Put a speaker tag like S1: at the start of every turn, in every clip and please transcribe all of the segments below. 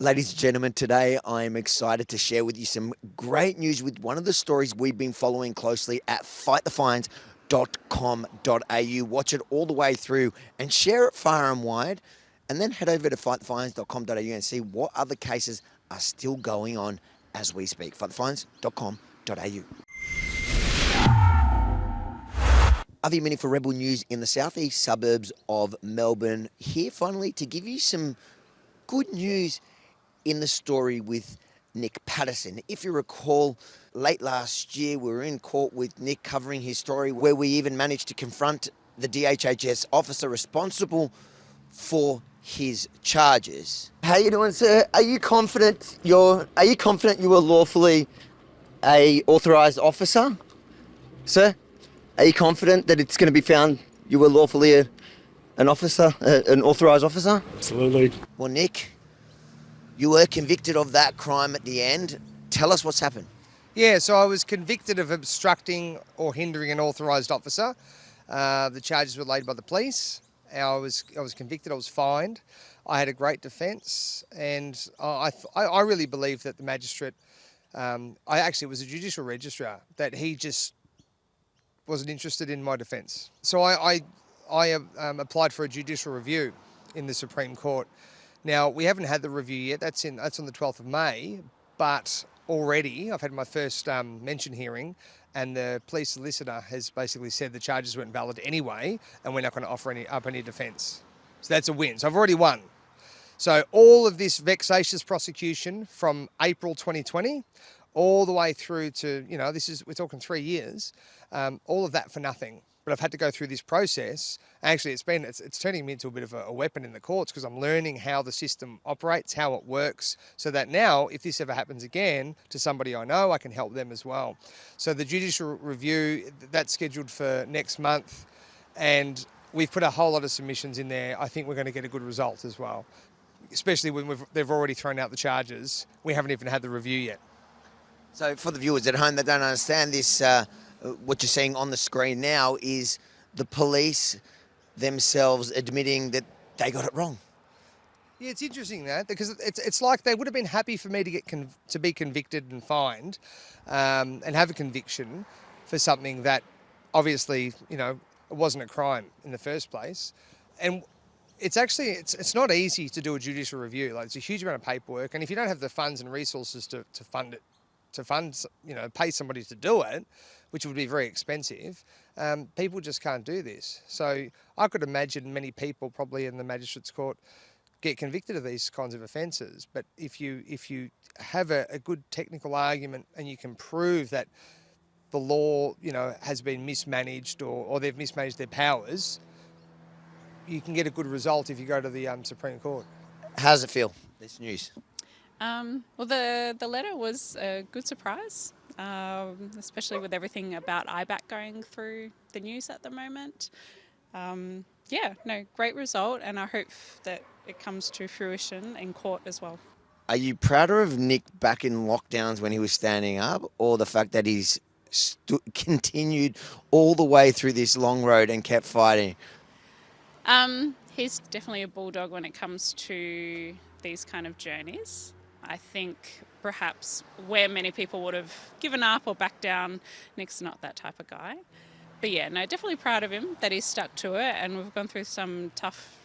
S1: Ladies and gentlemen, today I am excited to share with you some great news with one of the stories we've been following closely at fightthefines.com.au. Watch it all the way through and share it far and wide, and then head over to fightthefines.com.au and see what other cases are still going on as we speak. fightthefines.com.au. Other meaningful rebel news in the southeast suburbs of Melbourne. Here finally to give you some good news in the story with Nick Patterson. If you recall, late last year we were in court with Nick covering his story, where we even managed to confront the DHHS officer responsible for his charges. How you doing, sir? Are you confident you were lawfully a authorised officer, sir? Are you confident that it's going to be found you were lawfully an officer, an authorised officer?
S2: Absolutely.
S1: Well, Nick, you were convicted of that crime at the end. Tell us what's happened.
S3: Yeah, so I was convicted of obstructing or hindering an authorised officer. The charges were laid by the police. I was convicted. I was fined. I had a great defence, and I really believe that the magistrate, it was a judicial registrar, that he just wasn't interested in my defence. So I applied for a judicial review in the Supreme Court. Now, we haven't had the review yet. That's on the 12th of May, but already I've had my first mention hearing, and the police solicitor has basically said the charges weren't valid anyway, and we're not going to offer any defence. So that's a win. So I've already won. So all of this vexatious prosecution from April 2020 all the way through to, we're talking 3 years, all of that for nothing. But I've had to go through this process. Actually, it's turning me into a bit of a weapon in the courts, because I'm learning how the system operates, how it works, so that now, if this ever happens again to somebody I know, I can help them as well. So the judicial review, that's scheduled for next month, and we've put a whole lot of submissions in there. I think we're going to get a good result as well, especially when they've already thrown out the charges. We haven't even had the review yet.
S1: So for the viewers at home that don't understand this, what you're seeing on the screen now is the police themselves admitting that they got it wrong.
S3: Yeah, it's interesting that, because it's like they would have been happy for me to be convicted and fined, and have a conviction for something that obviously, it wasn't a crime in the first place. And it's actually, it's not easy to do a judicial review. Like, it's a huge amount of paperwork, and if you don't have the funds and resources to fund it, pay somebody to do it, which would be very expensive, people just can't do this. So I could imagine many people probably in the magistrate's court get convicted of these kinds of offences. But if you have a good technical argument and you can prove that the law, has been mismanaged or they've mismanaged their powers, you can get a good result if you go to the Supreme Court.
S1: How does it feel, this news?
S4: Well, the letter was a good surprise, especially with everything about IBAC going through the news at the moment. Great result, and I hope that it comes to fruition in court as well.
S1: Are you prouder of Nick back in lockdowns when he was standing up, or the fact that he's continued all the way through this long road and kept fighting?
S4: He's definitely a bulldog when it comes to these kind of journeys. I think perhaps where many people would have given up or backed down, Nick's not that type of guy. But yeah, no, definitely proud of him that he's stuck to it, and we've gone through some tough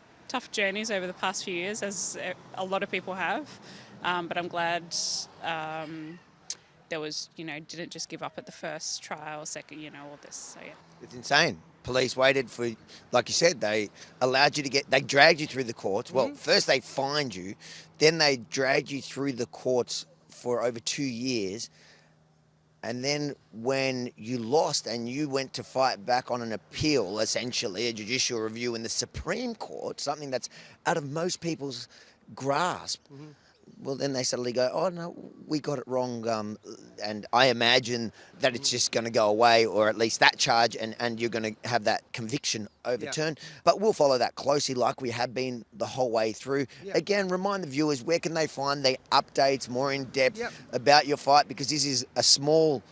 S4: journeys over the past few years, as a lot of people have. But I'm glad there was, didn't just give up at the first trial, second, all this. So yeah.
S1: It's insane. Police waited for, like you said, they allowed you they dragged you through the courts. Well, first they fined you, then they dragged you through the courts for over 2 years. And then when you lost and you went to fight back on an appeal, essentially a judicial review in the Supreme Court, something that's out of most people's grasp, well, then they suddenly go, oh, no, we got it wrong. And I imagine that it's just going to go away, or at least that charge, and you're going to have that conviction overturned. Yeah. But we'll follow that closely like we have been the whole way through. Yeah. Again, remind the viewers, where can they find the updates more in depth about your fight? Because this is a small...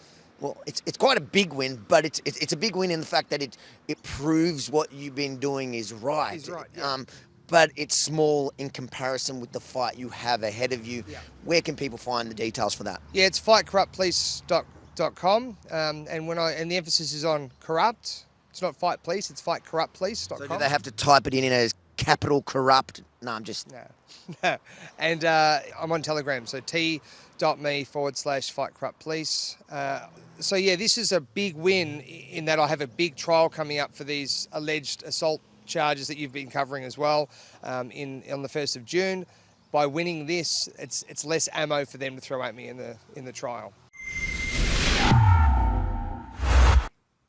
S1: Well, it's quite a big win, but it's a big win in the fact that it proves what you've been doing is right.
S3: Is right, yeah.
S1: but it's small in comparison with the fight you have ahead of you.
S3: Yeah.
S1: Where can people find the details for that?
S3: Yeah, it's fightcorruptpolice.com, and the emphasis is on corrupt. It's not fight police, it's fightcorruptpolice.com.
S1: So do they have to type it in as capital corrupt? No, I'm just...
S3: No. And I'm on Telegram, so t.me/fightcorruptpolice. So yeah, this is a big win in that I have a big trial coming up for these alleged assault charges that you've been covering as well on the 1st of June. By winning this, it's less ammo for them to throw at me in the trial.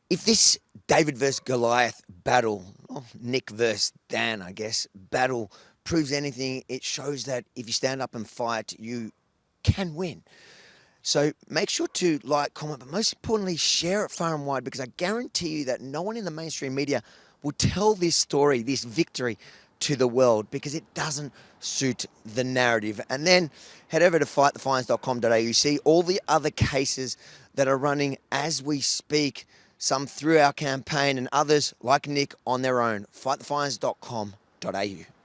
S1: If this David versus Goliath battle, or Nick versus Dan, I guess, battle proves anything, it shows that if you stand up and fight, you can win. So make sure to like, comment, but most importantly, share it far and wide, because I guarantee you that no one in the mainstream media will tell this story, this victory, to the world, because it doesn't suit the narrative. And then head over to fightthefines.com.au, see all the other cases that are running as we speak, some through our campaign and others like Nick on their own. fightthefines.com.au.